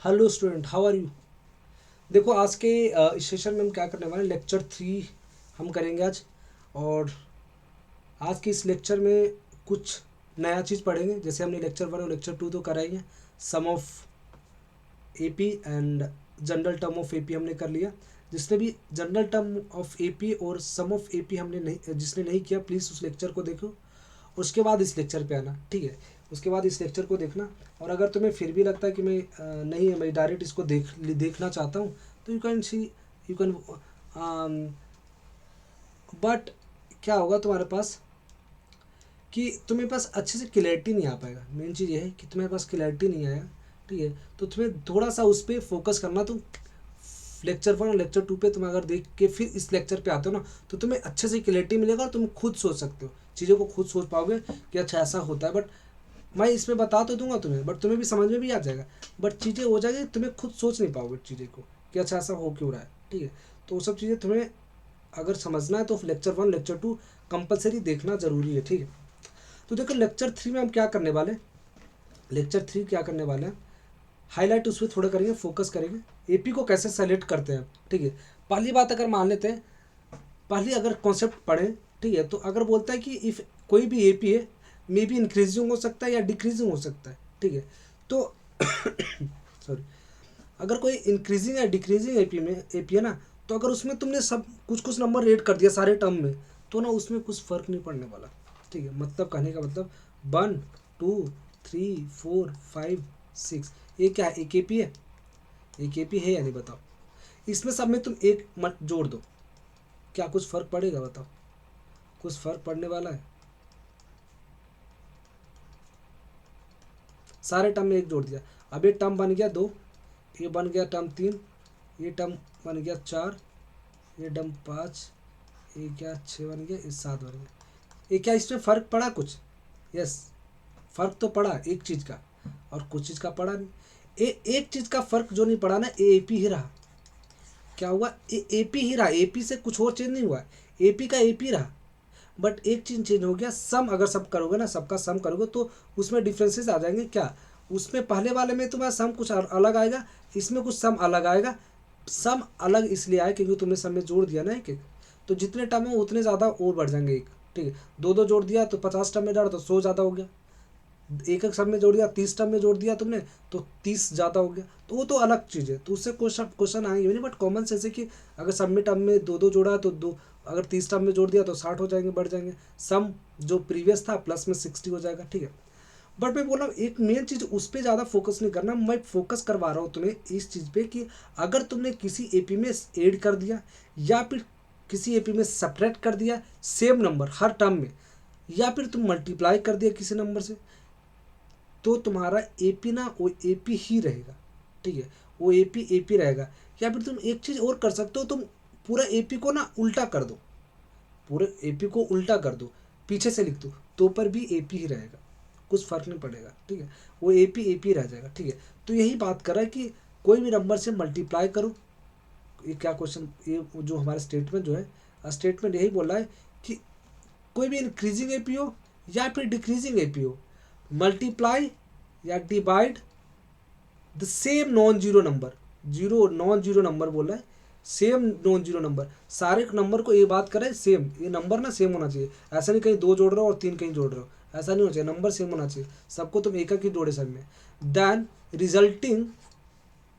Hello student, how are you. देखो आज के इस सेशन में हम क्या करने वाले हैं, लेक्चर 3 हम करेंगे आज। और आज के इस लेक्चर में कुछ नया चीज़ पढ़ेंगे। जैसे हमने लेक्चर 1 और लेक्चर 2 तो करा ही है। Sum of AP and general term of AP हमने कर लिया। जिसने भी जनरल टर्म ऑफ एपी और सम ऑफ एपी हमने नहीं, जिसने नहीं किया प्लीज़ उस लेक्चर को देखो। उसके बाद इस लेक्चर पे आना, ठीक है। उसके बाद इस लेक्चर को देखना। और अगर तुम्हें फिर भी लगता है कि नहीं, मैं डायरेक्ट इसको देखना चाहता हूँ, तो you can see, you can. But क्या होगा तुम्हारे पास कि तुम्हें पास अच्छे से क्लैरिटी नहीं आ पाएगा। मेन चीज़ ये है कि तुम्हारे पास क्लैरिटी नहीं आएगा, ठीक है। तो तुम्हें थोड़ा सा उस पर फोकस करना। तुम लेक्चर 1 और लेक्चर 2 पे तुम अगर देख के फिर इस लेक्चर पे आते हो ना, तो तुम्हें अच्छे से क्लैरिटी मिलेगा और तुम खुद सोच सकते हो, चीज़ों को खुद सोच पाओगे कि अच्छा ऐसा होता है। बट मैं इसमें बता तो दूंगा तुम्हें, बट तुम्हें भी समझ में भी आ जाएगा। बट चीज़ें हो जाएगी, तुम्हें खुद सोच नहीं पाओगे चीज़ें को कि अच्छा ऐसा हो क्यों रहा है, ठीक है। तो वो सब चीज़ें तुम्हें अगर समझना है तो लेक्चर 1 लेक्चर 2 कंपलसरी देखना ज़रूरी है, ठीक है। तो देखो लेक्चर 3 में हम क्या करने वाले हैं। लेक्चर 3 क्या करने वाले हैं, हाईलाइट उस पर थोड़ा करेंगे, फोकस करेंगे। एपी को कैसे सेलेक्ट करते हैं, ठीक है। पहली बात अगर मान लेते हैं, पहले अगर कॉन्सेप्ट पढ़ें, ठीक है। तो अगर बोलता है कि इफ़ कोई भी एपी है, मे बी इंक्रीजिंग हो सकता है या डिक्रीजिंग हो सकता है, ठीक है। तो सॉरी, अगर कोई इंक्रीजिंग या डिक्रीजिंग एपी है ना, तो अगर उसमें तुमने सब कुछ कुछ नंबर रेट कर दिया सारे टर्म में, तो ना उसमें कुछ फ़र्क नहीं पड़ने वाला, ठीक है। मतलब कहने का मतलब 1 2 3 4 5 6, ये क्या है, एक एपी है। एक एपी है या नहीं बताओ। इसमें सब में तुम एक मत जोड़ दो, क्या कुछ फ़र्क पड़ेगा बताओ। कुछ फ़र्क पड़ने वाला है। सारे टर्म में एक जोड़ दिया, अब ये टर्म बन गया 2, ये बन गया टर्म 3, ये टर्म बन गया 4, ये टर्म 5, ये क्या 6 बन गया, ये 7 बन गया। ये क्या इसमें फ़र्क पड़ा कुछ? यस, फ़र्क तो पड़ा एक चीज़ का, और कुछ चीज़ का पड़ा नहीं। एक चीज़ का फ़र्क जो नहीं पड़ा ना, ए पी ही रहा। क्या हुआ, ए पी ही रहा। ए पी से कुछ और चेंज नहीं हुआ, ए पी का ए पी रहा। बट एक चीज़ चेंज हो गया, सम अगर सब करोगे ना, सबका सम करोगे तो उसमें डिफरेंसेस आ जाएंगे। क्या, उसमें पहले वाले में तुम्हारा सम कुछ अलग आएगा, इसमें कुछ सम अलग आएगा। सम अलग इसलिए आए क्योंकि तुमने सम में जोड़ दिया ना एक एक, तो जितने टर्म है उतने ज़्यादा और बढ़ जाएंगे एक, ठीक है। दो दो जोड़ दिया तो 50 टर्म में डालो तो 100 ज़्यादा हो गया। एक एक सब में जोड़ दिया, 30 टर्म में जोड़ दिया तुमने तो 30 ज़्यादा हो गया। तो वो तो अलग चीज़ है, तो उससे क्वेश्चन क्वेश्चन आएंगे नहीं। बट कॉमन सेंस है कि अगर सब में टर्म में दो दो जोड़ा तो दो, अगर 30 टर्म में जोड़ दिया तो 60 हो जाएंगे, बढ़ जाएंगे। सम जो प्रीवियस था प्लस में 60 हो जाएगा, ठीक है। बट मैं बोल रहा हूँ एक मेन चीज़ उस पर ज़्यादा फोकस नहीं करना, मैं फोकस करवा रहा हूँ तुम्हें इस चीज़ पे कि अगर तुमने किसी एपी में ऐड कर दिया या फिर किसी एपी में सब्ट्रैक्ट कर दिया सेम नंबर हर टर्म में, या फिर तुम मल्टीप्लाई कर दिया किसी नंबर से, तो तुम्हारा एपी ना वो एपी ही रहेगा, ठीक है। वो एपी रहेगा। या फिर तुम एक चीज़ और कर सकते हो, तुम पूरा एपी को ना उल्टा कर दो, पूरे एपी को उल्टा कर दो, पीछे से लिख दो, तो पर भी एपी ही रहेगा, कुछ फर्क नहीं पड़ेगा, ठीक है। वो एपी रह जाएगा, ठीक है। तो यही बात कर रहा है कि कोई भी नंबर से मल्टीप्लाई करो। ये क्या क्वेश्चन, ये जो हमारा स्टेटमेंट जो है, स्टेटमेंट यही बोल रहा है कि कोई भी इंक्रीजिंग एपी हो या फिर डिक्रीजिंग एपी हो, मल्टीप्लाई या divide the same non zero number. Zero non zero number बोल रहा है, सेम नॉन जीरो नंबर। सारे नंबर को ये बात करें सेम, ये नंबर ना सेम होना चाहिए। ऐसा नहीं कहीं 2 जोड़ रहे हो और 3 कहीं जोड़ रहे हो, ऐसा नहीं होना चाहिए। नंबर सेम होना चाहिए, सबको तुम एक ही जोड़े सब में। Then resulting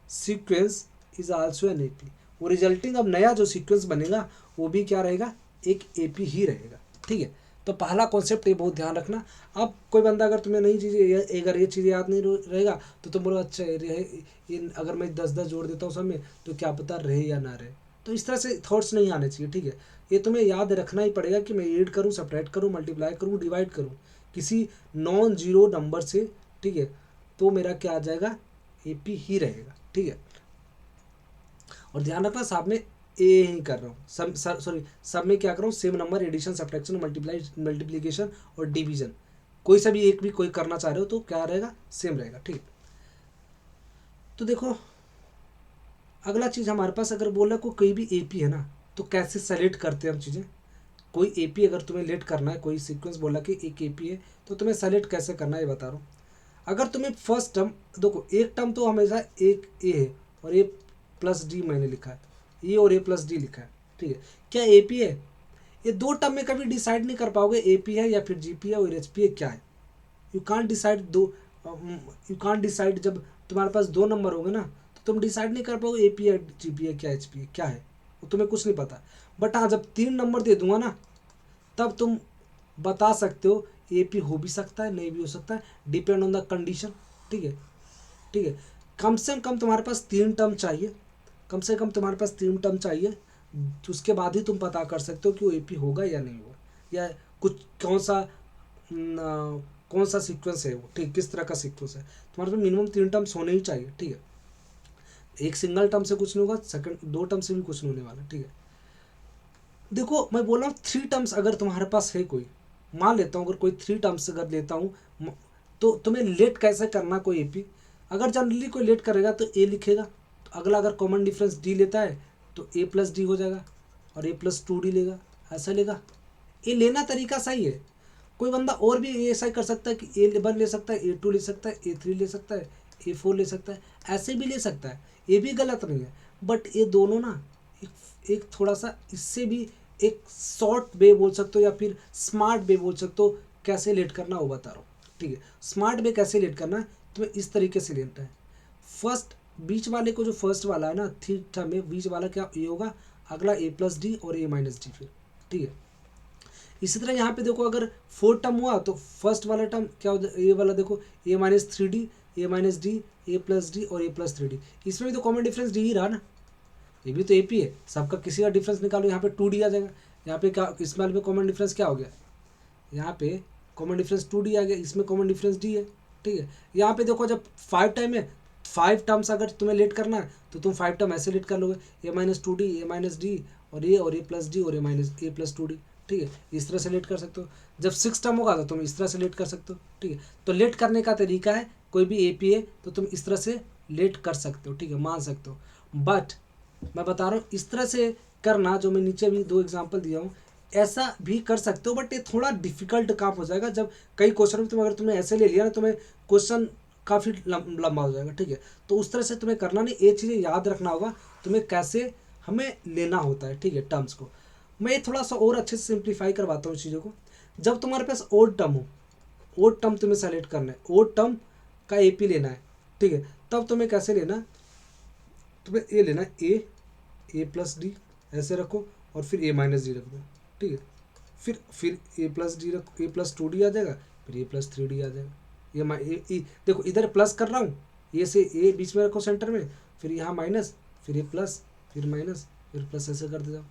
sequence is also an AP. वो रिजल्टिंग अब नया जो सीक्वेंस बनेगा वो भी क्या रहेगा, एक एपी ही रहेगा, ठीक है। तो पहला कॉन्सेप्ट ये बहुत ध्यान रखना। अब कोई बंदा अगर तुम्हें नहीं चीज़ें, अगर ये चीज़ें याद नहीं रहेगा तो तुम बोलो अच्छा ये अगर मैं 10-10 जोड़ देता हूँ सब में तो क्या पता रहे या ना रहे। तो इस तरह से थॉट्स नहीं आने चाहिए, ठीक है। ये तुम्हें याद रखना ही पड़ेगा कि मैं ऐड करूँ, सब्ट्रैक्ट करूँ, मल्टीप्लाई करूँ, डिवाइड करूँ किसी नॉन जीरो नंबर से, ठीक है। तो मेरा क्या आ जाएगा, एपी ही रहेगा, ठीक है। और ध्यान रखना साहब में ए ही कर रहा हूँ, सब सॉरी सब में क्या कर रहा हूँ, same number addition subtraction multiplication और डिवीजन, कोई सा भी एक भी कोई करना चाह रहे हो तो क्या रहेगा, सेम रहेगा, ठीक है। तो देखो अगला चीज़ हमारे पास अगर बोला कोई भी एपी है ना, तो कैसे सेलेक्ट करते हैं हम चीज़ें। कोई एपी अगर तुम्हें लेट करना है, कोई सीक्वेंस बोला कि एक एपी है तो तुम्हें सेलेक्ट कैसे करना है ये बता रहा हूँ। अगर तुम्हें फर्स्ट टर्म देखो, एक टर्म तो हमेशा एक ए है और ए प्लस डी मैंने लिखा है, ए और ए प्लस डी लिखा है, ठीक है। क्या ए पी है? ये दो टर्म में कभी डिसाइड नहीं कर पाओगे ए पी है या फिर जी पी है और एच पी है क्या है। You can't decide you can't decide. जब तुम्हारे पास दो नंबर होंगे ना तो तुम डिसाइड नहीं कर पाओगे ए पी है, जी पी है, क्या एच पी है, क्या है, वो तुम्हें कुछ नहीं पता। बट हाँ, जब तीन नंबर दे दूंगा ना तब तुम बता सकते हो ए पी हो भी सकता है, नहीं भी हो सकता है, डिपेंड ऑन द कंडीशन, ठीक है, ठीक है। कम से कम तुम्हारे पास तीन टर्म चाहिए, कम से कम तुम्हारे पास तीन टर्म चाहिए, उसके बाद ही तुम पता कर सकते हो कि वो ए पी होगा या नहीं होगा, या कुछ कौन सा सीक्वेंस है वो, ठीक, किस तरह का सीक्वेंस है। तुम्हारे पास मिनिमम तीन टर्म्स होने ही चाहिए, ठीक है। एक सिंगल टर्म से कुछ नहीं होगा, सेकंड दो टर्म से भी कुछ नहीं होने वाला, ठीक है। देखो मैं बोल रहा हूँ थ्री टर्म्स अगर तुम्हारे पास है, कोई मान लेता हूँ अगर कोई थ्री टर्म्स अगर लेता हूँ, तो तुम्हें लेट कैसे करना कोई एपी। अगर जनरली कोई लेट करेगा तो ए लिखेगा, तो अगला अगर कॉमन डिफरेंस डी लेता है तो ए प्लस डी हो जाएगा, और ए प्लस टू डी लेगा, ऐसा लेगा। ये लेना तरीका सही है। कोई बंदा और भी ऐसा ही कर सकता है कि ए वन ले सकता है, ए टू ले सकता है, ए थ्री ले सकता है, ए फोर ले सकता है, ऐसे भी ले सकता है, ये भी गलत नहीं है। बट ये दोनों ना एक थोड़ा सा इससे भी एक शॉर्ट वे बोल सकते हो या फिर स्मार्ट वे बोल सकते हो। कैसे लेट करना वो बता रहा हूँ, ठीक है। स्मार्ट वे कैसे लेट करना है, तुम्हें इस तरीके से लेना है। फर्स्ट बीच वाले को, जो फर्स्ट वाला है ना थीटा में, बीच वाला क्या ये होगा, अगला ए प्लस डी और ए माइनस डी, फिर ठीक है। इसी तरह यहाँ पे देखो अगर फोर टर्म हुआ तो फर्स्ट वाला टर्म क्या हो, ये वाला देखो a minus three d, a minus d, a plus D और ए प्लस थ्री डी। इसमें भी तो कॉमन डिफरेंस डी ही रहा ना, ये भी तो ए पी है, सबका किसी का डिफरेंस निकालो, यहाँ पे टू डी आ जाएगा। यहाँ पे क्या इसमें में कॉमन डिफरेंस क्या हो गया, यहाँ पे कॉमन डिफरेंस टू डी आ गया, इसमें कॉमन डिफरेंस डी है, ठीक है। यहाँ पे देखो जब फाइव टाइम है, फाइव टर्म्स अगर तुम्हें लेट करना है तो तुम फाइव टर्म ऐसे लेट कर लोगे, ए minus two D, a minus d और ए प्लस डी और ए प्लस टू डी, ठीक है। इस तरह से लेट कर सकते हो। जब सिक्स टर्म होगा तो तुम इस तरह से लेट कर सकते हो, ठीक है। तो लेट करने का तरीका है, कोई भी ए पी है तो तुम इस तरह से लेट कर सकते हो, ठीक है, मान सकते हो। बट मैं बता रहा हूँ इस तरह से करना, जो मैं नीचे भी दो एग्जांपल दिया हूँ, ऐसा भी कर सकते हो। बट ये थोड़ा डिफिकल्ट काम हो जाएगा, जब कई क्वेश्चन में तुम अगर तुमने ऐसे ले लिया ना, तुम्हें क्वेश्चन काफ़ी लंबा हो जाएगा, ठीक है। तो उस तरह से तुम्हें करना नहीं, ये चीज़ें याद रखना होगा तुम्हें कैसे हमें लेना होता है, ठीक है, टर्म्स को। मैं ये थोड़ा सा और अच्छे से सिंप्लीफाई करवाता हूँ चीज़ों को। जब तुम्हारे पास ओड टर्म हो, ओड टर्म तुम्हें सेलेक्ट करना है, ओड टर्म का ए पी लेना है, ठीक है। तब तुम्हें कैसे लेना है, तुम्हें ए लेना है, ए प्लस डी ऐसे रखो और फिर ए माइनस डी रख दो, ठीक है। फिर ए प्लस डी रखो, ए प्लस टू डी आ जाएगा, फिर ए प्लस थ्री डी आ जाएगा। देखो इधर प्लस कर रहा हूँ, ए से ए बीच में रखो सेंटर में, फिर यहाँ माइनस, फिर ए प्लस, फिर माइनस, फिर प्लस, ऐसे कर दे जाओ।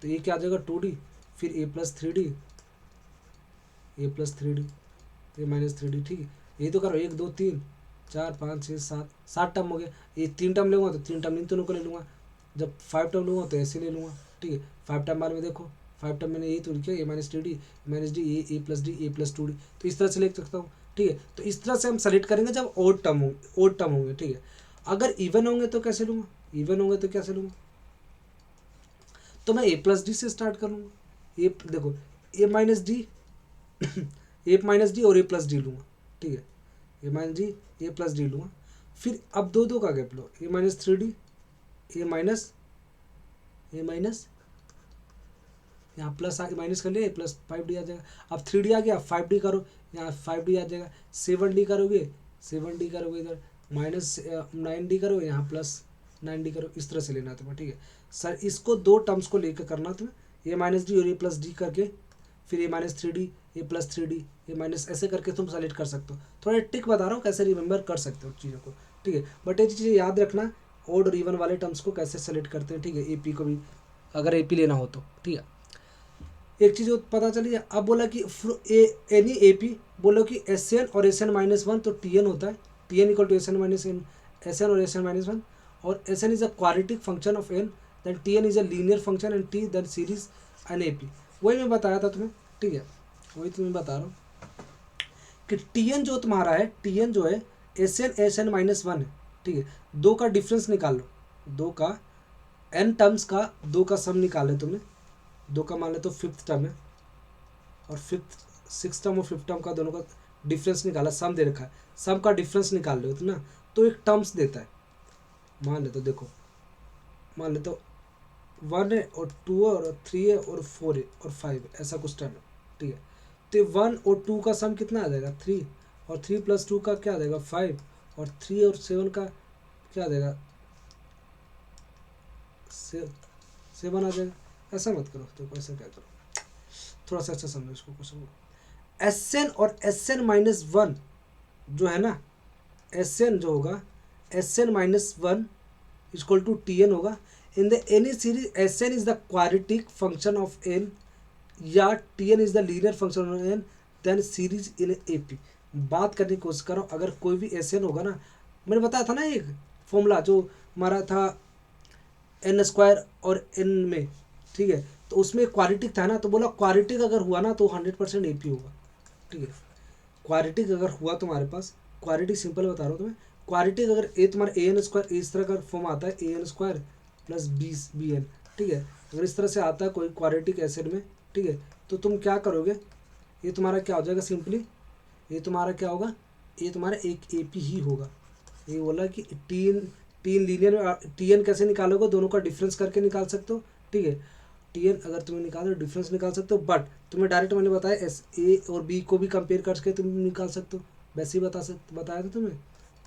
तो ये क्या आ जाएगा, टू डी, फिर ए plus three d, a plus three d, a minus three D, ठीक है। ये तो करो, एक दो तीन चार पाँच छः सात, सात टर्म हो गया। ये तीन टर्म लूँगा तो तीन टर्म इन दोनों को ले लूँगा, जब फाइव टर्म लूँगा तो ऐसे ले लूँगा, ठीक है। फाइव टर्म बारे में देखो, फाइव टर्म मैंने यही तो लिखा ए minus T D, a minus d, a plus D, a plus two D, तो इस तरह से लिख सकता हूँ, ठीक है। तो इस तरह से हम सेलेक्ट करेंगे जब ओड टर्म होंगे, ठीक है। अगर इवन होंगे तो कैसे लूँगा, इवन होंगे तो कैसे लूँगा, तो मैं ए प्लस डी से स्टार्ट करूँगा। ए देखो a minus d a minus d और ए प्लस डी लूँगा, ठीक है, a minus d, a plus d लूँगा। फिर अब दो दो का गैप लो, a minus three d, a minus यहाँ प्लस आ माइनस कर लिया, ए प्लस फाइव डी आ जाएगा। अब थ्री डी आ गया, फाइव डी करो, यहाँ फाइव डी आ जाएगा। सेवन डी करोगे, इधर माइनस नाइन डी करो, यहाँ प्लस नाइन डी करो। इस तरह से लेना है तुम्हें, ठीक है सर। इसको दो टर्म्स को लेकर करना तुम्हें, ए माइनस डी और ए प्लस डी करके, फिर ए minus three d, a plus three d, a minus, ऐसे करके तुम सेलेक्ट कर सकते हो। थोड़ा टिक बता रहा हूँ कैसे रिमेंबर कर सकते हो चीज़ों को, ठीक है। बट ये चीज़ें याद रखना, ओड और इवन वाले टर्म्स को कैसे सेलेक्ट करते हैं, ठीक है। एपी को भी अगर एपी लेना हो तो, ठीक है। एक चीज़ पता चली। अब बोला कि एनी एपी, बोलो कि एस एन और एस एन माइनस वन, तो टी एन होता है, T n equal to S n minus n, S n और एस एन माइनस वन, और S n is a quadratic function of n, then T n is a linear function and T then series in A P. वही मैं बताया था तुम्हें, ठीक है, वही तुम्हें बता रहा हूँ कि टी एन जो तुम्हारा है, टी एन जो है एस एन माइनस वन है, ठीक है। दो का डिफरेंस निकाल लो, दो का एन टर्म्स का दो का सम निकाल ले तुमने, दो का मान ले तो फिफ्थ टर्म है, और फिफ्थ सिक्स टर्म और फिफ्थ टर्म का दोनों का डिफरेंस निकाला, सम दे रखा है, सम का डिफरेंस निकाल रहे हो तो ना, तो एक टर्म्स देता है। मान ले तो देखो, मान ले तो 1 है और 2 है और 3 है और 4 है और 5 है, ऐसा कुछ टर्म है, ठीक है। तो 1 और 2 का सम कितना आ जाएगा 3, और 3 + 2 का क्या आ जाएगा 5, और 3 और 7 का क्या आ जाएगा 7 आ जाएगा। ऐसा मत करो, तो ऐसा क्या करो, थोड़ा सा अच्छा समझो इसको क्वेश्चन को। Sn और Sn-1 जो है ना, Sn जो होगा Sn-1 इक्वल टू Tn होगा। In the any series Sn is the quadratic function of n, या Tn is the linear function of n, then series in AP। बात करने की कोशिश करो, अगर कोई भी Sn होगा ना, मैंने बताया था ना एक फॉर्मूला जो हमारा था n² और n में, ठीक है। तो उसमें क्वाड्रेटिक था ना, तो बोला क्वाड्रेटिक अगर हुआ ना तो 100% AP होगा, ठीक है। क्वाड्रेटिक अगर हुआ तुम्हारे पास, क्वाड्रेटिक सिंपल बता रहा हूँ तुम्हें, क्वाड्रेटिक अगर ए तुम्हारा an² इस तरह का फॉर्म आता है an² प्लस bn, ठीक है। अगर इस तरह से आता है कोई क्वाड्रेटिक एसिड में, ठीक है, तो तुम क्या करोगे, ये तुम्हारा क्या हो जाएगा सिंपली, ये तुम्हारा क्या होगा, ये तुम्हारा एक AP ही होगा। ये बोला कि टीन लीनियर में Tn कैसे निकालोगे, दोनों का डिफरेंस करके निकाल सकते हो, ठीक है। Tn अगर तुम्हें निकालो डिफरेंस निकाल सकते हो, बट तुम्हें डायरेक्ट मैंने बताया A और B को भी कंपेयर करके तुम निकाल सकते हो, वैसे ही बताया था तुम्हें।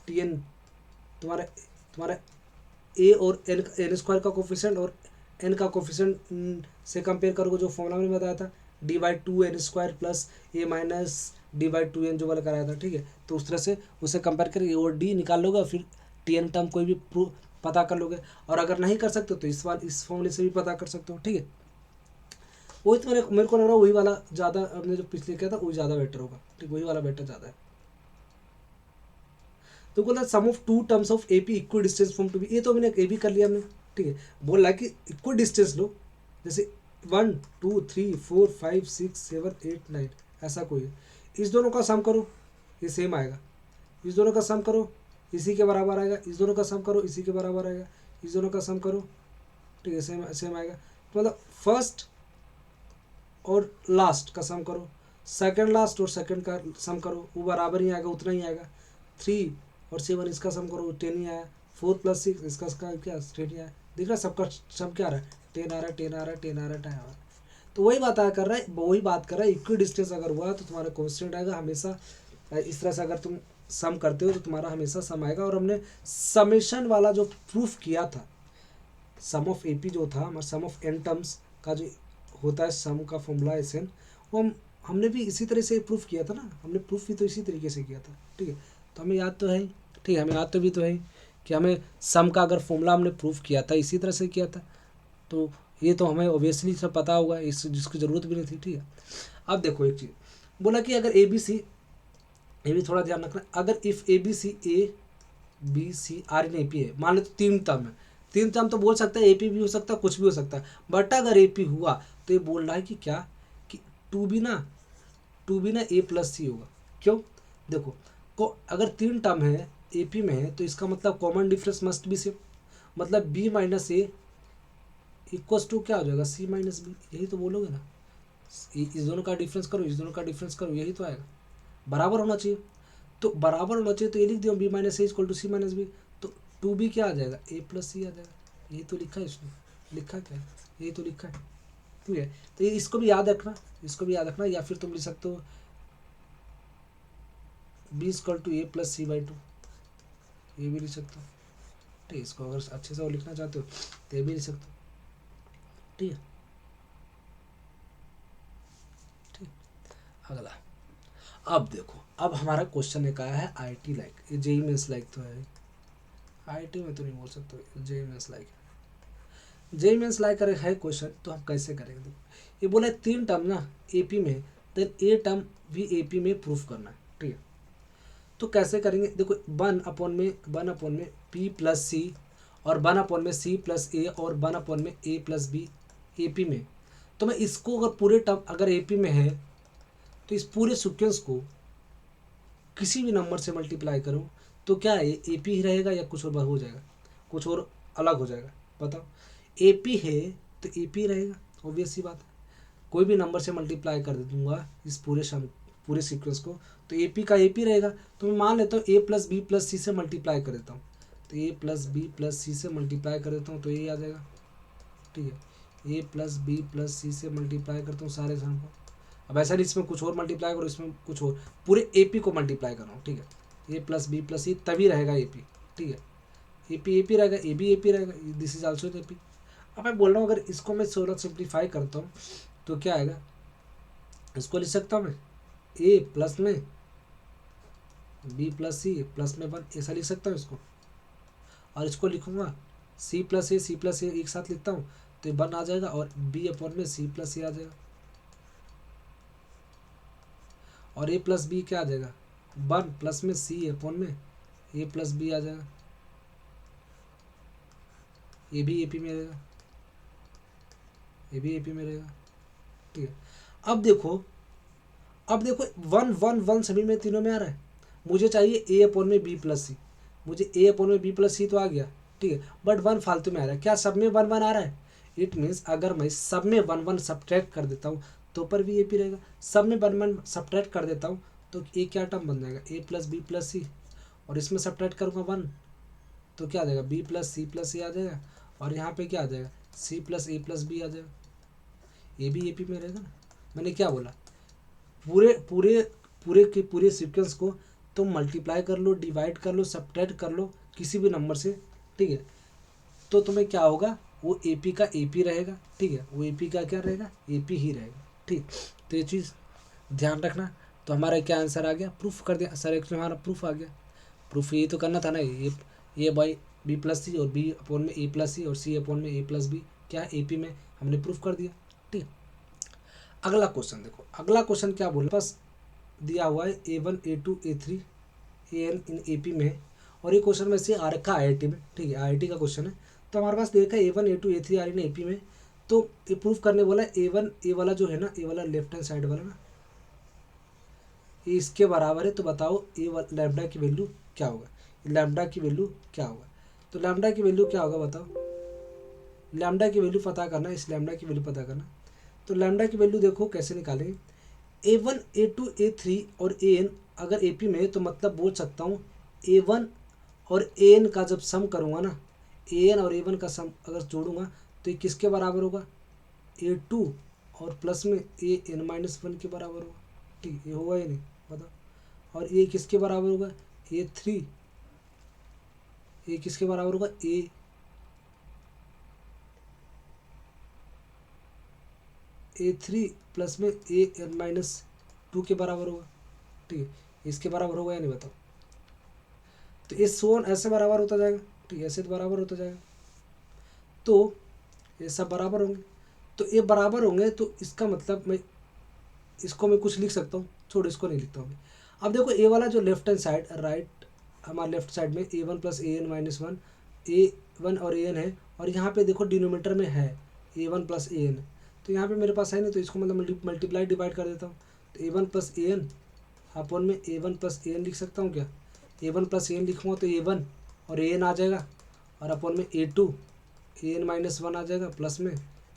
Tn तुम्हारा तुम्हारा A और n² का कोफिशिएंट और n का कोफिशिएंट से कंपेयर करोगे, जो फॉर्मूला मैंने बताया था d/2n² plus a minus d/2n जो वाला कराया था, ठीक है। तो उस तरह से उसे कंपेयर करके A और D निकाल लोगे, और फिर Tn टर्म कोई भी पता कर लोगे, और अगर नहीं कर सकते तो इस फॉर्मूले से भी पता कर सकते हो, ठीक है। वही तो मेरे को लग रहा है वही वाला ज़्यादा, हमने जो पिछले किया था वही ज़्यादा बेटर होगा, ठीक, वही वाला बेटर ज़्यादा है। तो बोला sum of two terms of AP equal distance from to be, ये तो मैंने AB कर लिया हमने, ठीक है। बोला कि इक्वल डिस्टेंस लो, जैसे 1 2 3 4 5 6 7 8 9 ऐसा कोई है, इस दोनों का सम करो, ये सेम आएगा। इस दोनों का सम करो, इसी के बराबर आएगा। इस दोनों का सम करो, इसी के बराबर आएगा। इस दोनों का सम करो, ठीक है, सेम सेम आएगा। तो मतलब फर्स्ट और लास्ट का सम करो, सेकंड लास्ट और सेकंड का सम करो, वो बराबर ही आएगा, उतना ही आएगा। 3 और 7 इसका सम करो 10 ही आया। 4 + 6 इसका क्या 10 ही आया। दिख रहा है सबका सब क्या आ रहा है, 10 आ रहा है, 10 आ रहा है, 10 आ रहा है, 10 आ रहा है। तो वही बात कर रहा है, वही बात कर रहा है, इक्वल डिस्टेंस अगर हुआ तो तुम्हारा कॉन्स्टेंट आएगा हमेशा। इस तरह से अगर तुम सम करते हो तो तुम्हारा हमेशा सम आएगा। और हमने समेशन वाला जो प्रूफ किया था, सम ऑफ AP जो था हमारा, सम ऑफ n टर्म्स का जो होता है सम का फॉर्मूला Sn, वो हमने भी इसी तरह से प्रूफ किया था ना, हमने प्रूफ भी तो इसी तरीके से किया था, ठीक है। तो हमें याद तो है ही, ठीक है, हमें याद तो भी तो है कि हमें सम का अगर फॉर्मूला हमने प्रूफ किया था इसी तरह से किया था, तो ये तो हमें ओबियसली सब पता होगा, इस जिसकी ज़रूरत भी नहीं थी, ठीक है। अब देखो एक चीज़ बोला कि अगर ABC, ये भी थोड़ा ध्यान रखना, अगर if ABC A B C R in AP है, मान लो तो 3 टर्म है, 3 टर्म तो बोल सकता है AP भी हो सकता है, कुछ भी हो सकता है, बट अगर AP हुआ तो ये बोल रहा है कि क्या, कि 2B ना A + C होगा। क्यों, देखो को अगर 3 टर्म है AP में है तो इसका मतलब common difference must be same, मतलब B - A इक्वल्स टू क्या हो जाएगा C - B, यही तो बोलोगे ना। इस दोनों का डिफरेंस करो, इस दोनों का डिफरेंस करो, यही तो आएगा, बराबर होना चाहिए। तो बराबर होना चाहिए, तो ये लिख दिया B - A equal to C - B, तो 2B क्या आ जाएगा A + C आ जाएगा। यही तो लिखा है इसमें, लिखा क्या है, यही तो लिखा है, ठीक है। तो ये इसको भी याद रखना, इसको भी याद रखना, या फिर तुम लिख सकते हो B = A + C/2, ये भी लिख सकते हो, ठीक है। इसको अगर अच्छे से और लिखना चाहते हो तो ये भी लिख सकते हो, ठीक है, ठीक। अगला, अब देखो, अब हमारा क्वेश्चन एक आया है IT लाइक, ये JEE मेंस लाइक तो है, IT में तो नहीं बोल सकते, JEE मेंस लाइक है। JEE मेंस लाइक अगर है क्वेश्चन तो हम कैसे करेंगे, देखो ये बोला है 3 टर्म ना AP में, देन A टर्म भी AP में प्रूफ करना है, ठीक है। तो कैसे करेंगे, देखो 1/में P + C और 1/में C + A और 1/में A + B AP में, तो मैं इसको अगर पूरे टर्म अगर AP में है तो इस पूरे सीक्वेंस को किसी भी नंबर से मल्टीप्लाई करूं तो क्या है, AP ही रहेगा या कुछ और हो जाएगा, कुछ और अलग हो जाएगा, बताओ। AP है तो AP रहेगा, ऑब्वियस सी बात है। कोई भी नंबर से मल्टीप्लाई कर दूंगा इस पूरे सीक्वेंस को तो ए पी का ए पी रहेगा। तो मैं मान लेता हूँ ए प्लस बी प्लस सी से मल्टीप्लाई कर देता हूँ, तो ए प्लस बी प्लस सी से मल्टीप्लाई कर देता हूँ तो ये आ जाएगा, ठीक है। ए प्लस बी प्लस सी से मल्टीप्लाई करता हूँ सारे सम को। अब ऐसा नहीं इसमें कुछ और मल्टीप्लाई करो, इसमें कुछ और, पूरे ए पी को मल्टीप्लाई कर रहा हूँ, ठीक है। ए प्लस बी प्लस सी तभी रहेगा ए पी, ठीक है। ए पी रहेगा, ए पी रहेगा, this is also A P. अब मैं बोल रहा हूँ अगर इसको मैं थोड़ा सिंप्लीफाई करता हूँ तो क्या आएगा, इसको लिख सकता हूँ मैं ए प्लस में बी प्लस सी प्लस में 1, ऐसा लिख सकता हूँ इसको। और इसको लिखूंगा सी प्लस ए एक साथ लिखता हूँ तो 1 आ जाएगा, और बी अपॉन में सी प्लस ए आ जाएगा, और ए प्लस बी क्या आ जाएगा 1 प्लस में सी अपॉन में ए प्लस बी आ जाएगा। ये भी ए पी में रहेगा, ये भी ए पी में रहेगा, ठीक है। अब देखो 1 1 1 सभी में तीनों में आ रहा है। मुझे चाहिए ए अपॉन में बी प्लस सी, मुझे ए अपॉन में बी प्लस सी तो आ गया, ठीक है, बट 1 फालतू में आ रहा है। क्या सब में 1 1 आ रहा है? इट मीन्स अगर मैं सब में 1 1 सब्ट्रैक्ट कर देता हूँ तो पर भी ए पी रहेगा। सब में 1 1 सब्ट्रैक्ट कर देता हूँ तो ए क्या टर्म बन जाएगा, ए प्लस बी प्लस सी, और इसमें सब्ट्रैक्ट करूँगा 1 तो क्या आ जाएगा, बी प्लस सी प्लस ए आ जाएगा, और यहाँ पे क्या आ जाएगा, सी प्लस बी आ जाएगा। ये भी ए पी में रहेगा ना। मैंने क्या बोला, पूरे पूरे पूरे के पूरे सीक्वेंस को तुम मल्टीप्लाई कर लो, डिवाइड कर लो, सब्ट्रैक्ट कर लो किसी भी नंबर से, ठीक है, तो तुम्हें क्या होगा, वो ए पी का ए पी रहेगा, ठीक है, वो ए पी का क्या रहेगा, ए पी ही रहेगा, ठीक। तो ये चीज़ ध्यान रखना। तो हमारा क्या आंसर आ गया, प्रूफ कर दिया सर, एक हमारा प्रूफ आ गया। प्रूफ ये तो करना था ना, ये बाई बी प्लस सी और बी अपॉन में ए प्लस सी और सी अपॉन में ए प्लस बी क्या है ए पी में, हमने प्रूफ कर दिया, ठीक। अगला क्वेश्चन देखो, अगला क्वेश्चन क्या बोल बस दिया हुआ है A1 A2 A3 AN in AP में है, और ये क्वेश्चन में से आ रखा है IIT में, ठीक है, IIT का क्वेश्चन है। तो हमारे पास देखा है A1 A2 A3 आ रही है AP में, तो ये प्रूफ करने वाला है A1 ए वाला जो है ना, ए वाला लेफ्ट हैंड साइड वाला ना, ये इसके बराबर है। तो बताओ ए लैम्डा की वैल्यू क्या होगा, लैम्डा की वैल्यू क्या होगा। तो लैम्डा की वैल्यू क्या होगा बताओ, लैम्डा की वैल्यू पता करना, इस लैम्डा की वैल्यू पता करना। तो लैम्डा की वैल्यू देखो कैसे निकालेंगे, A1 A2 A3 और AN अगर AP में है तो मतलब बोल सकता हूँ A1 और AN का जब सम करूँगा ना, AN और A1 का सम अगर जोड़ूंगा तो ये किसके बराबर होगा, A2 और प्लस में AN-1 के बराबर होगा, ठीक, ये होगा या नहीं बताओ। और ये किसके बराबर होगा, A3, ये किसके बराबर होगा, A3 प्लस में AN-2 के बराबर होगा, ठीक है, इसके बराबर होगा या नहीं बताओ। तो ये सोन ऐसे बराबर होता जाएगा, ठीक है, ऐसे तो बराबर होता जाएगा, तो ये सब बराबर होंगे। तो ये बराबर होंगे तो इसका मतलब मैं इसको मैं कुछ लिख सकता हूँ, छोड़ इसको नहीं लिखता हूँ। अब देखो ए वाला जो लेफ्ट हैंड साइड राइट हमारे लेफ्ट साइड में A1 प्लस AN-1 A1 और AN है, और यहाँ पे देखो डिनोमीटर में है A1 प्लस AN, तो यहाँ पे मेरे पास है नहीं, तो इसको मतलब मल्टीप्लाई डिवाइड कर देता हूँ। तो A1 प्लस AN अपॉन में A1 प्लस AN लिख सकता हूँ क्या, A1 प्लस AN लिखूँगा तो A1 और AN आ जाएगा, और अपॉन में A2 AN-1 आ जाएगा, प्लस में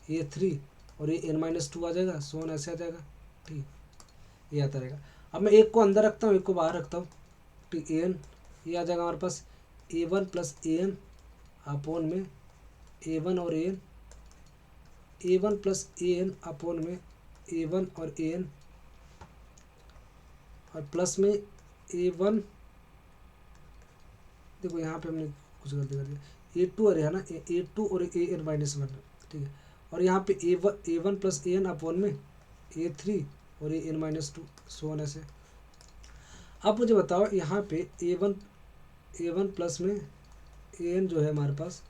A3 और AN-2 आ जाएगा, सोन ऐसे आ जाएगा, ठीक, ये आता रहेगा। अब मैं एक को अंदर रखता हूँ, एक को बाहर रखता हूँ, ठीक, AN ये आ जाएगा हमारे पास A1 प्लस AN अपॉन में A1 और AN, A1 plus AN upon में A1 और AN, और प्लस में A1, देखो यहाँ पे हमने कुछ गलती कर दिया, A2 और है ना, A2 और AN-1, ठीक है, और यहाँ पे A1 प्लस AN अपॉन में A3 और AN-2 सोन ऐसे। अब मुझे बताओ यहाँ पे A1 प्लस में AN जो है हमारे पास,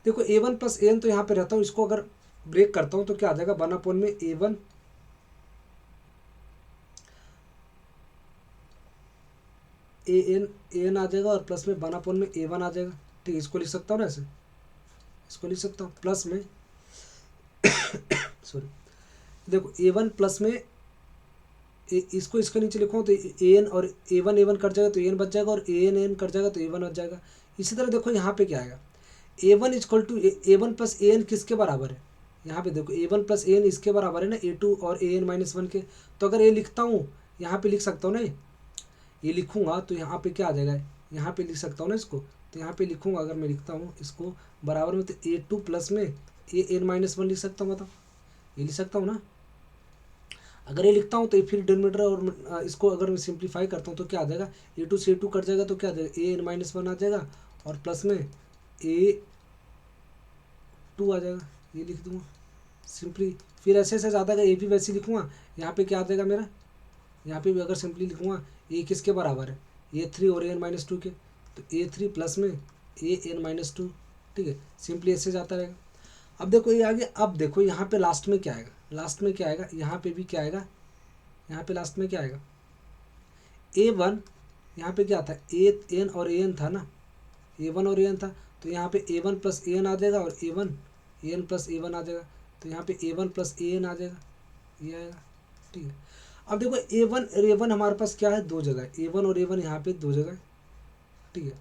देखो A1 प्लस AN तो यहाँ पे रहता हूँ, इसको अगर ब्रेक करता हूँ तो क्या आ जाएगा, 1 अपॉन में A1 AN आ जाएगा, और प्लस में 1 अपॉन में A1 आ जाएगा, ठीक, इसको लिख सकता हूँ ना ऐसे, इसको लिख सकता हूँ प्लस में सॉरी, देखो A1 प्लस में इसको इसके नीचे लिखूँ तो AN और A1 कट जाएगा तो AN बच जाएगा, और AN कट जाएगा तो A1 बच जाएगा। इसी तरह देखो यहाँ पे क्या आएगा, A1 equal to A1 plus AN किसके बराबर है, यहाँ पे देखो A1 प्लस AN इसके बराबर है ना, A2 और AN-1 के। तो अगर ये लिखता हूँ यहाँ पे लिख सकता हूँ ना, ये लिखूँगा तो यहाँ पे क्या आ जाएगा, यहाँ पे लिख सकता हूँ ना इसको, तो यहाँ पे लिखूँगा, अगर मैं लिखता हूँ इसको बराबर में, तो A2 प्लस में AN-1 लिख सकता हूँ, बताओ ये लिख सकता हूँ ना। अगर ये लिखता हूँ तो फिर डिनोमिनेटर और इसको अगर मैं सिंप्लीफाई करता हूँ तो क्या आ जाएगा, A2 से A2 कट जाएगा तो क्या आ जाएगा, AN-1 आ जाएगा और प्लस में A2 आ जाएगा, ये लिख दूँगा सिंपली। फिर ऐसे से ज़्यादा अगर ए भी वैसे लिखूँगा, यहाँ पे क्या आ जाएगा मेरा, यहाँ पे भी अगर सिंपली लिखूँगा ए किसके बराबर है, A3 और AN-2 के, तो A3 प्लस में AN-2, ठीक है, सिंपली ऐसे जाता रहेगा। अब देखो ये आ गया। अब देखो यहाँ पे लास्ट में क्या आएगा, लास्ट में क्या आएगा, यहाँ पे भी क्या आएगा, यहाँ पे लास्ट में क्या आएगा, A1, यहाँ पे क्या था, AN और AN था ना, A1 और AN था, तो यहाँ पे A1 प्लस AN आ जाएगा और AN प्लस A1 आ जाएगा, तो यहाँ पे A1 प्लस AN आ जाएगा, ये आएगा, ठीक है। अब देखो A1 और A1 हमारे पास क्या है, दो जगह, A1 और A1 यहाँ पे दो जगह, ठीक है,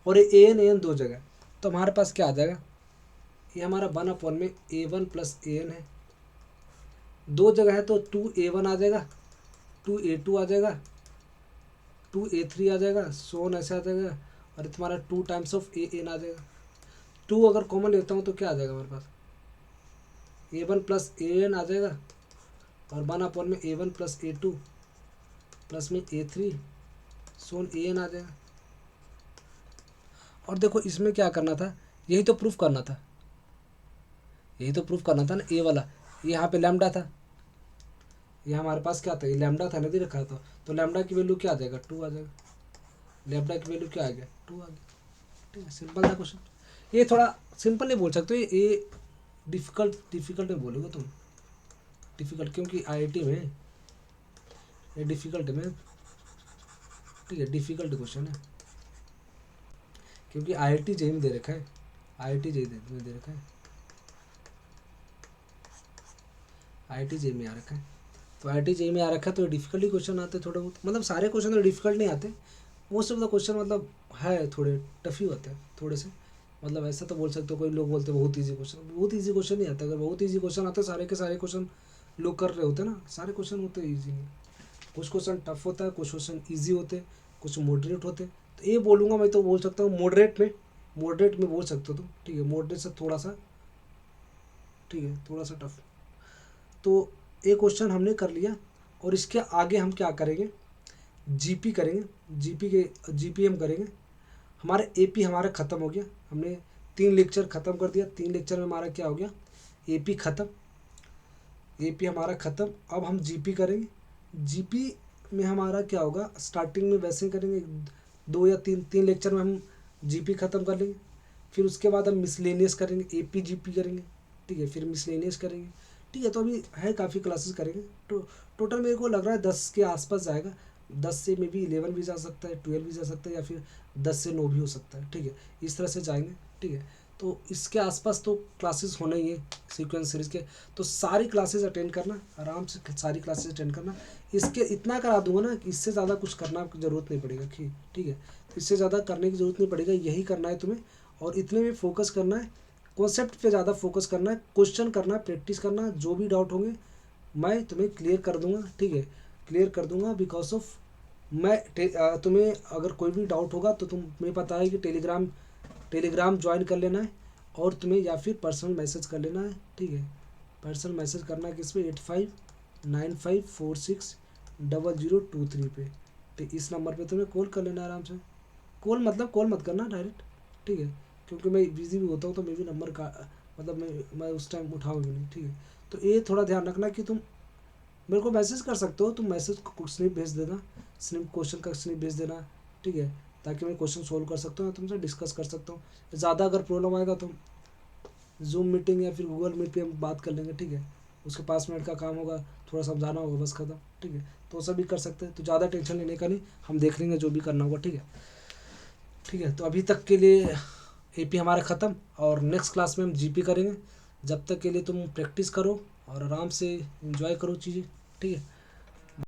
और AN दो जगह, तो हमारे पास क्या आ जाएगा, ये हमारा 1 में A1 प्लस AN है, दो जगह है तो 2A1 आ जाएगा, 2A2 आ जाएगा, 2A3 आ जाएगा, सोन ऐसे आ जाएगा, और तुम्हारा 2 टाइम्स ऑफ AN आ जाएगा। 2 अगर कॉमन लेता हूँ तो क्या आ जाएगा हमारे पास, A1 प्लस AN आ जाएगा, और 1 में A1 प्लस A2 प्लस में A3 सोन AN आ जाएगा। और देखो इसमें क्या करना था, यही तो प्रूफ करना था, यही तो प्रूफ करना था ना, ए वाला, यहाँ पे लैम्डा था, ये हमारे पास क्या था, ये लैम्डा था, नहीं रखा था, तो लैम्डा की वैल्यू क्या आ जाएगा, 2 आ जाएगा, लैम्डा की वैल्यू क्या आ गया, 2 आ गया, ठीक है, सिंपल था क्वेश्चन। ये थोड़ा सिंपल नहीं बोल सकते, ये डिफ़िकल्ट नहीं बोलोगे तुम, डिफ़िकल्ट, क्योंकि IIT में ये डिफ़िकल्ट में, ठीक है, डिफ़िकल्ट क्वेश्चन है, क्योंकि IIT जेई में दे रखा है, IIT जेई में दे रखा है, IIT जेई में आ रखा है, तो IIT जेई में आ रखा है, तो डिफ़िकल्ट ही क्वेश्चन आते थोड़े बहुत, मतलब सारे क्वेश्चन तो डिफ़िकल्ट नहीं आते, मोस्ट ऑफ द क्वेश्चन मतलब है थोड़े टफ ही होते हैं थोड़े से, मतलब ऐसा तो बोल सकते हो, कोई लोग बोलते हैं बहुत ईजी क्वेश्चन, बहुत ईजी क्वेश्चन नहीं आता, अगर बहुत ईजी क्वेश्चन आते सारे के सारे क्वेश्चन लोग कर रहे होते ना, सारे क्वेश्चन होते ईजी नहीं, कुछ क्वेश्चन टफ होता है, कुछ क्वेश्चन ईजी होते हैं, कुछ मॉडरेट होते हैं, तो ये बोलूँगा मैं, तो बोल सकता हूँ मॉडरेट में बोल सकते हो तुम, ठीक है, मॉडरेट से थोड़ा सा, ठीक है, थोड़ा सा टफ। तो एक क्वेश्चन हमने कर लिया, और इसके आगे हम क्या करेंगे, जीपी करेंगे, जीपी हम करेंगे। हमारा एपी हमारा ख़त्म हो गया, हमने 3 लेक्चर ख़त्म कर दिया, 3 लेक्चर में हमारा क्या हो गया, एपी ख़त्म, एपी हमारा ख़त्म। अब हम जीपी करेंगे, जीपी में हमारा क्या होगा, स्टार्टिंग में वैसे ही करेंगे, 2 या 3 लेक्चर में हम जीपी ख़त्म कर लेंगे, फिर उसके बाद हम मिसलेनियस करेंगे, एपी जीपी करेंगे, ठीक है, फिर मिसलेनियस करेंगे, ठीक है। तो अभी है काफ़ी क्लासेस करेंगे, तो टोटल मेरे को लग रहा है 10 के आसपास जाएगा, 10 से मे बी 11 भी जा सकता है, 12 भी जा सकता है, या फिर 10 से 9 भी हो सकता है, ठीक है, इस तरह से जाएंगे, ठीक है। तो इसके आसपास तो क्लासेस होने ही है सीक्वेंस सीरीज़ के, तो सारी क्लासेस अटेंड करना, आराम से सारी क्लासेस अटेंड करना, इसके इतना करा दूंगा ना कि इससे ज़्यादा कुछ करना की ज़रूरत नहीं पड़ेगा, ठीक है, इससे ज़्यादा करने की ज़रूरत नहीं पड़ेगा, यही करना है तुम्हें, और इतने में फोकस करना है, कॉन्सेप्ट पे ज़्यादा फोकस करना है, क्वेश्चन करना है, प्रैक्टिस करना, जो भी डाउट होंगे मैं तुम्हें क्लियर कर दूंगा, ठीक है, क्लियर कर दूंगा, बिकॉज ऑफ मैं तुम्हें अगर कोई भी डाउट होगा तो तुम्हें पता है कि टेलीग्राम ज्वाइन कर लेना है, और तुम्हें या फिर पर्सनल मैसेज कर लेना है, ठीक है, पर्सनल मैसेज करना है किस पे, 8595460023 पे, ठीक, इस नंबर पे तुम्हें कॉल कर लेना आराम से, कॉल मत करना डायरेक्ट, ठीक है, क्योंकि मैं बिजी भी होता हूँ, तो मैं भी नंबर का मतलब मैं उस टाइम उठाऊँगी नहीं, ठीक है। तो ये थोड़ा ध्यान रखना कि तुम मेरे को मैसेज कर सकते हो, तुम मैसेज को स्निप भेज देना, स्निप क्वेश्चन का स्निप भेज देना, ठीक है, ताकि मैं क्वेश्चन सोल्व कर सकता हूँ, तुमसे डिस्कस कर सकता हूँ। ज़्यादा अगर प्रॉब्लम आएगा तो जूम मीटिंग या फिर गूगल मीट पे हम बात कर लेंगे, ठीक है, उसके 5 मिनट का काम होगा, थोड़ा समझाना होगा, बस खत्म, ठीक है, तो वो सब भी कर सकते हैं, तो ज़्यादा टेंशन लेने का नहीं, हम देख लेंगे जो भी करना होगा, ठीक है, ठीक है। तो अभी तक के लिए एपी हमारा ख़त्म, और नेक्स्ट क्लास में हम जीपी करेंगे, जब तक के लिए तुम प्रैक्टिस करो और आराम से एंजॉय करो चीज़ें, ठीक है।